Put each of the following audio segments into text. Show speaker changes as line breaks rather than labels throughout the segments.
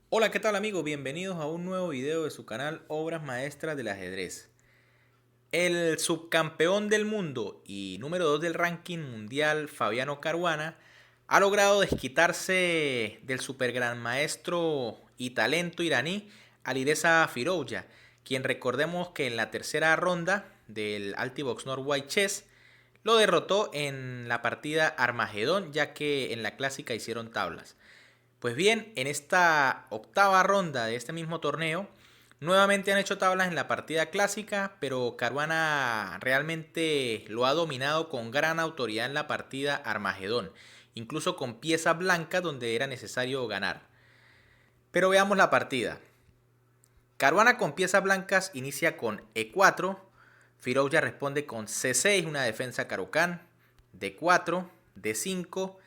Hola, ¿qué tal amigos? Bienvenidos a un nuevo video de su canal Obras Maestras del Ajedrez. El subcampeón del mundo y número 2 del ranking mundial, Fabiano Caruana, ha logrado desquitarse del super gran maestro y talento iraní Alireza Firouzja, quien recordemos que en la tercera ronda del Altibox Norway Chess lo derrotó en la partida Armagedón, ya que en la clásica hicieron tablas. Pues bien, en esta octava ronda de este mismo torneo, nuevamente han hecho tablas en la partida clásica, pero Caruana realmente lo ha dominado con gran autoridad en la partida Armagedón, incluso con piezas blancas donde era necesario ganar. Pero veamos la partida. Caruana con piezas blancas inicia con E4, Firouzja responde con C6, una defensa Caro-Kann, D4, D5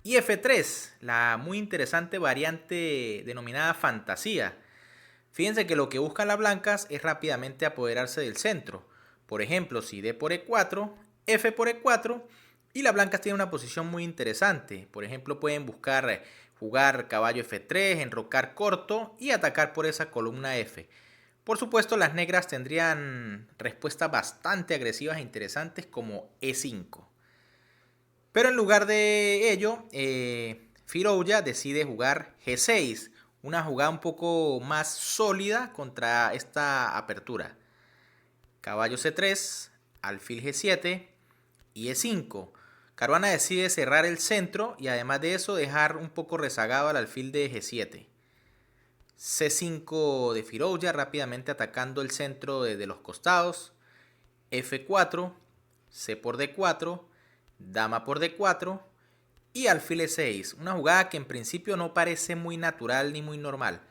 y F3, la muy interesante variante denominada fantasía. Fíjense que lo que buscan las blancas es rápidamente apoderarse del centro. Por ejemplo, si D por E4, F por E4, y las blancas tienen una posición muy interesante. Por ejemplo, pueden buscar jugar caballo F3, enrocar corto y atacar por esa columna F. Por supuesto, las negras tendrían respuestas bastante agresivas e interesantes como E5. Pero en lugar de ello, Firouzja decide jugar G6, una jugada un poco más sólida contra esta apertura. Caballo C3, alfil G7 y E5. Caruana decide cerrar el centro y además de eso dejar un poco rezagado al alfil de G7. C5 de Firouzja rápidamente atacando el centro desde los costados. F4, C por D4, dama por D4 y alfil E6. Una jugada que en principio no parece muy natural ni muy normal.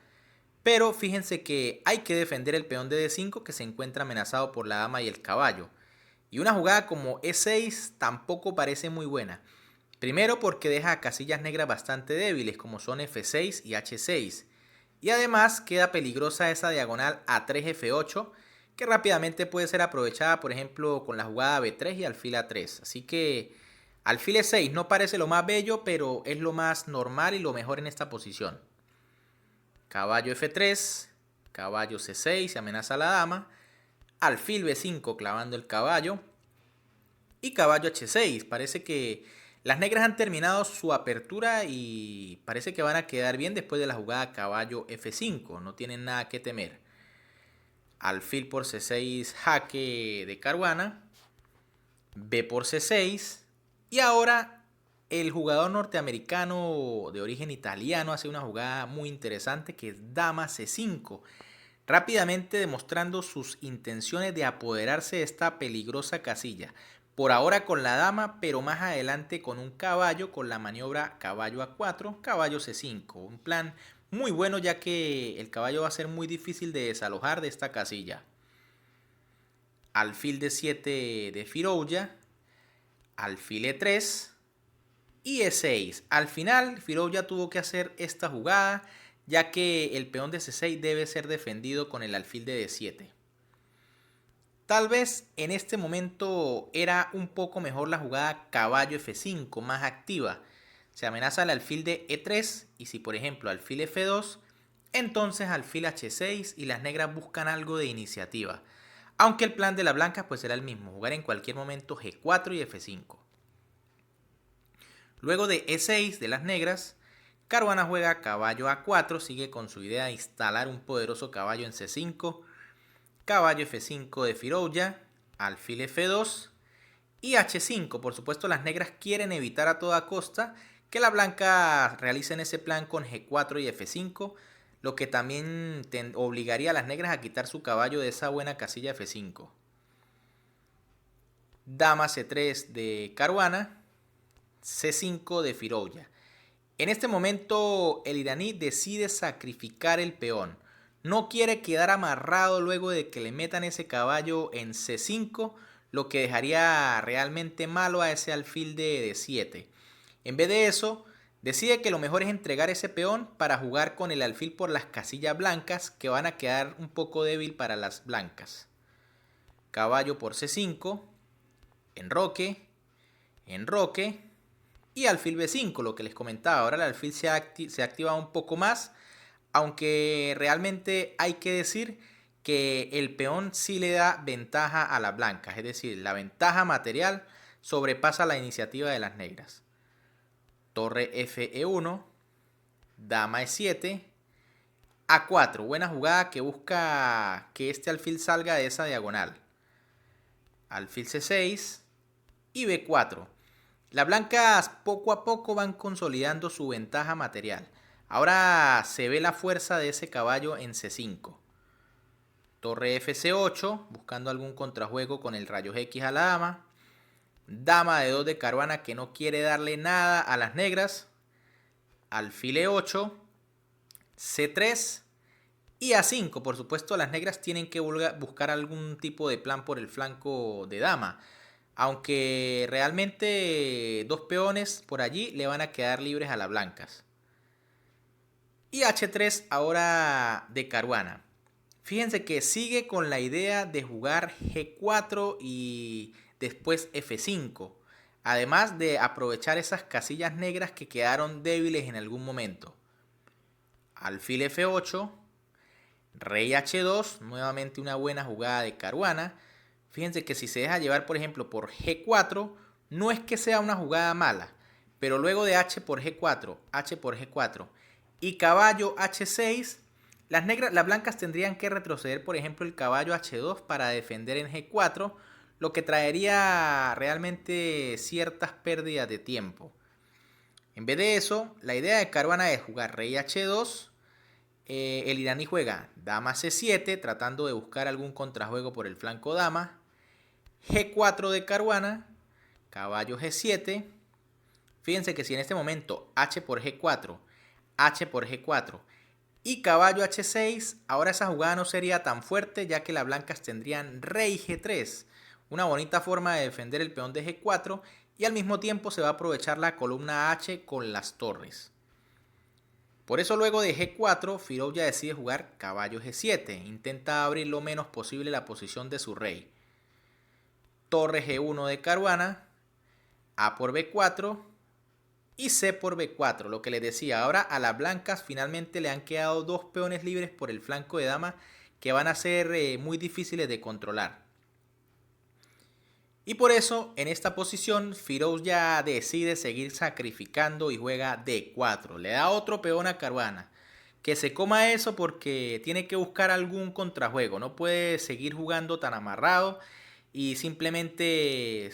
Pero fíjense que hay que defender el peón de D5 que se encuentra amenazado por la dama y el caballo. Y una jugada como E6 tampoco parece muy buena. Primero porque deja a casillas negras bastante débiles como son F6 y H6. Y además queda peligrosa esa diagonal A3F8 que rápidamente puede ser aprovechada por ejemplo con la jugada B3 y alfil A3. Así que alfil E6 no parece lo más bello, pero es lo más normal y lo mejor en esta posición. Caballo F3, caballo C6, se amenaza a la dama, alfil B5 clavando el caballo y caballo H6. Parece que las negras han terminado su apertura y parece que van a quedar bien después de la jugada caballo F5, no tienen nada que temer. Alfil por C6 jaque de Caruana, B por C6 y ahora el jugador norteamericano de origen italiano hace una jugada muy interesante que es dama C5, rápidamente demostrando sus intenciones de apoderarse de esta peligrosa casilla. Por ahora con la dama, pero más adelante con un caballo, con la maniobra caballo A4, caballo C5. Un plan muy bueno ya que el caballo va a ser muy difícil de desalojar de esta casilla. Alfil D7 de Firouzja, alfil E3 y E6. Al final, Firouzja tuvo que hacer esta jugada, ya que el peón de C6 debe ser defendido con el alfil de D7. Tal vez en este momento era un poco mejor la jugada caballo F5, más activa. Se amenaza el alfil de E3 y si por ejemplo alfil F2, entonces alfil H6 y las negras buscan algo de iniciativa. Aunque el plan de las blancas pues será el mismo, jugar en cualquier momento G4 y F5. Luego de E6 de las negras, Caruana juega caballo A4, sigue con su idea de instalar un poderoso caballo en C5, caballo F5 de Firouzja, alfil F2 y H5. Por supuesto, las negras quieren evitar a toda costa que la blanca realicen ese plan con G4 y F5, lo que también obligaría a las negras a quitar su caballo de esa buena casilla F5. Dama C3 de Caruana, C5 de Firouzja. En este momento el iraní decide sacrificar el peón. No quiere quedar amarrado luego de que le metan ese caballo en C5, lo que dejaría realmente malo a ese alfil de D7. En vez de eso, decide que lo mejor es entregar ese peón para jugar con el alfil por las casillas blancas que van a quedar un poco débil para las blancas. Caballo por C5, enroque, enroque y alfil B5, lo que les comentaba. Ahora el alfil se activa un poco más aunque realmente hay que decir que el peón sí le da ventaja a las blancas, es decir, la ventaja material sobrepasa la iniciativa de las negras. Torre Fe1, dama E7, A4, buena jugada que busca que este alfil salga de esa diagonal. Alfil C6 y B4. Las blancas poco a poco van consolidando su ventaja material. Ahora se ve la fuerza de ese caballo en C5. Torre FC8, buscando algún contrajuego con el rayos X a la dama. Dama de 2 de Caruana que no quiere darle nada a las negras. Alfil E8, C3 y A5. Por supuesto, las negras tienen que buscar algún tipo de plan por el flanco de dama. Aunque realmente dos peones por allí le van a quedar libres a las blancas. Y H3 ahora de Caruana. Fíjense que sigue con la idea de jugar G4 y después F5. Además de aprovechar esas casillas negras que quedaron débiles en algún momento. Alfil F8. Rey H2. Nuevamente una buena jugada de Caruana. Fíjense que si se deja llevar, por ejemplo, por G4, no es que sea una jugada mala. Pero luego de H por G4, H por G4 y caballo H6, las blancas tendrían que retroceder, por ejemplo, el caballo H2 para defender en G4, lo que traería realmente ciertas pérdidas de tiempo. En vez de eso, la idea de Caruana es jugar rey H2. El iraní juega dama C7, tratando de buscar algún contrajuego por el flanco dama. G4 de Caruana, caballo G7. Fíjense que si en este momento H por G4, H por G4 y caballo H6, ahora esa jugada no sería tan fuerte, ya que las blancas tendrían rey G3, una bonita forma de defender el peón de G4, y al mismo tiempo se va a aprovechar la columna H con las torres. Por eso luego de G4, Firouz ya decide jugar caballo G7, intenta abrir lo menos posible la posición de su rey. Torre G1 de Caruana, A por B4 y C por B4. Lo que les decía, ahora a las blancas finalmente le han quedado dos peones libres por el flanco de dama que van a ser muy difíciles de controlar. Y por eso en esta posición Firouz ya decide seguir sacrificando y juega D4. Le da otro peón a Caruana. Que se coma eso porque tiene que buscar algún contrajuego. No puede seguir jugando tan amarrado y simplemente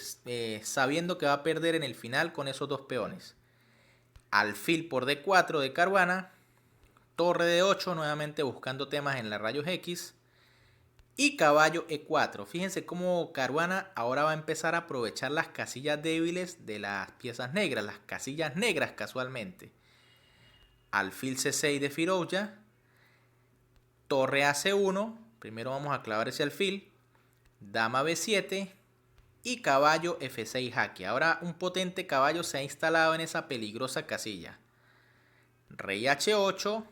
sabiendo que va a perder en el final con esos dos peones. Alfil por D4 de Caruana. Torre de 8 nuevamente buscando temas en la rayos X. Y caballo E4. Fíjense cómo Caruana ahora va a empezar a aprovechar las casillas débiles de las piezas negras. Las casillas negras casualmente. Alfil C6 de Firouz. Torre AC1. Primero vamos a clavar ese alfil. Dama B7 y caballo F6 jaque. Ahora un potente caballo se ha instalado en esa peligrosa casilla. Rey H8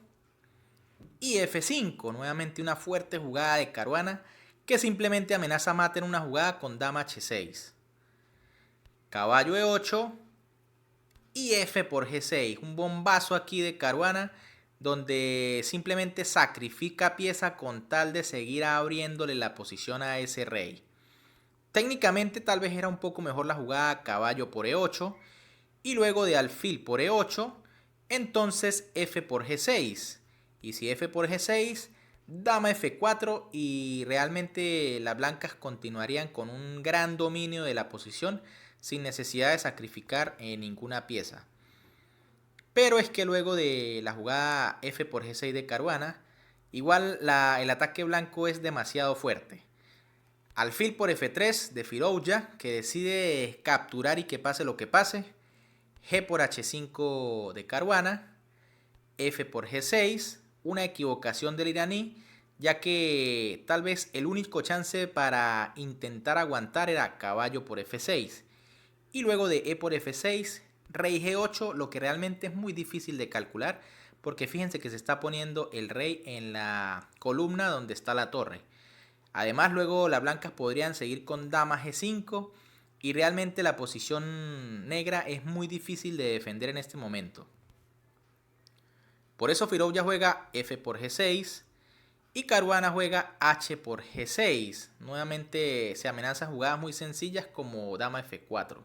y F5. Nuevamente una fuerte jugada de Caruana que simplemente amenaza mate en una jugada con dama H6. Caballo E8 y F por G6. Un bombazo aquí de Caruana donde simplemente sacrifica pieza con tal de seguir abriéndole la posición a ese rey. Técnicamente tal vez era un poco mejor la jugada caballo por E8 y luego de alfil por E8, entonces F por G6. Y si F por G6, dama F4 y realmente las blancas continuarían con un gran dominio de la posición sin necesidad de sacrificar ninguna pieza. Pero es que luego de la jugada F por G6 de Caruana, igual el ataque blanco es demasiado fuerte. Alfil por F3 de Firouz, que decide capturar y que pase lo que pase. G por H5 de Caruana. F por G6. Una equivocación del iraní, ya que tal vez el único chance para intentar aguantar era caballo por F6. Y luego de E por F6, rey G8, lo que realmente es muy difícil de calcular, porque fíjense que se está poniendo el rey en la columna donde está la torre. Además, luego las blancas podrían seguir con dama G5 y realmente la posición negra es muy difícil de defender en este momento. Por eso Firouzja juega F por G6 y Caruana juega H por G6. Nuevamente se amenazan jugadas muy sencillas como Dama F4.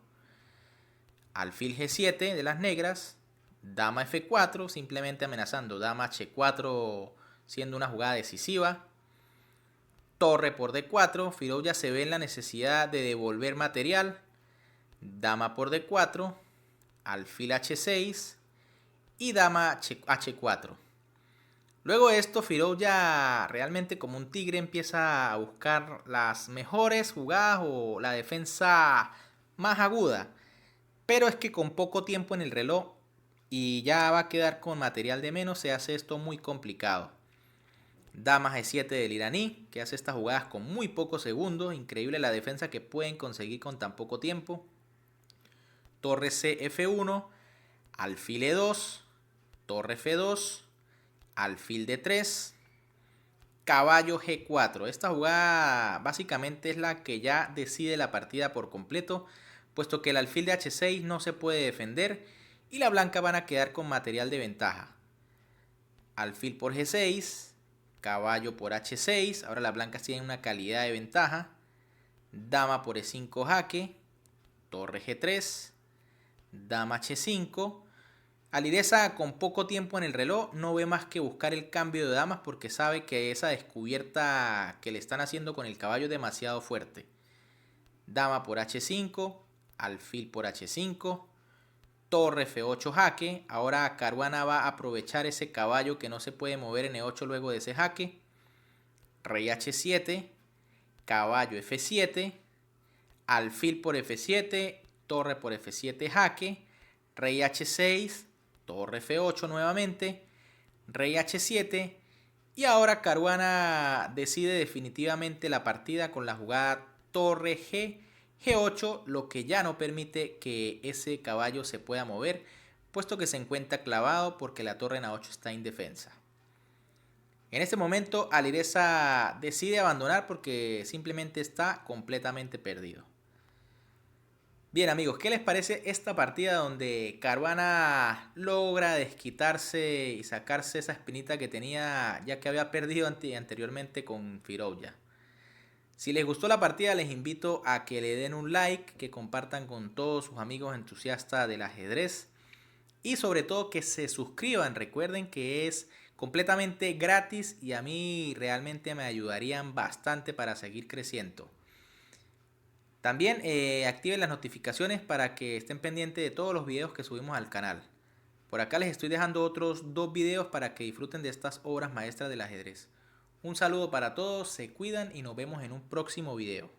Alfil G7 de las negras, Dama F4, simplemente amenazando Dama H4 siendo una jugada decisiva. Torre por D4, Firouzja se ve en la necesidad de devolver material. Dama por D4, alfil H6 y Dama H4. Luego de esto, Firouzja realmente como un tigre empieza a buscar las mejores jugadas o la defensa más aguda. Pero es que con poco tiempo en el reloj y ya va a quedar con material de menos, se hace esto muy complicado. Dama G7 del iraní, que hace estas jugadas con muy pocos segundos. Increíble la defensa que pueden conseguir con tan poco tiempo. Torre C F1, alfil E2, torre F2, alfil D3, caballo G4. Esta jugada básicamente es la que ya decide la partida por completo, puesto que el alfil de H6 no se puede defender y la blanca van a quedar con material de ventaja. Alfil por G6, caballo por H6, ahora las blancas tienen una calidad de ventaja. Dama por E5 jaque, torre G3, Dama H5. Alireza con poco tiempo en el reloj no ve más que buscar el cambio de damas porque sabe que esa descubierta que le están haciendo con el caballo es demasiado fuerte. Dama por H5, alfil por H5, torre F8 jaque. Ahora Caruana va a aprovechar ese caballo que no se puede mover en E8 luego de ese jaque. Rey H7, caballo F7, alfil por F7, torre por F7 jaque, rey H6, torre F8 nuevamente, rey H7 y ahora Caruana decide definitivamente la partida con la jugada torre G, G8, lo que ya no permite que ese caballo se pueda mover, puesto que se encuentra clavado porque la torre en A8 está indefensa. En este momento Alireza decide abandonar porque simplemente está completamente perdido. Bien amigos, ¿qué les parece esta partida donde Caruana logra desquitarse y sacarse esa espinita que tenía ya que había perdido anteriormente con Firouzja? Si les gustó la partida les invito a que le den un like, que compartan con todos sus amigos entusiastas del ajedrez y sobre todo que se suscriban. Recuerden que es completamente gratis y a mí realmente me ayudarían bastante para seguir creciendo. También activen las notificaciones para que estén pendientes de todos los videos que subimos al canal. Por acá les estoy dejando otros 2 videos para que disfruten de estas obras maestras del ajedrez. Un saludo para todos, se cuidan y nos vemos en un próximo video.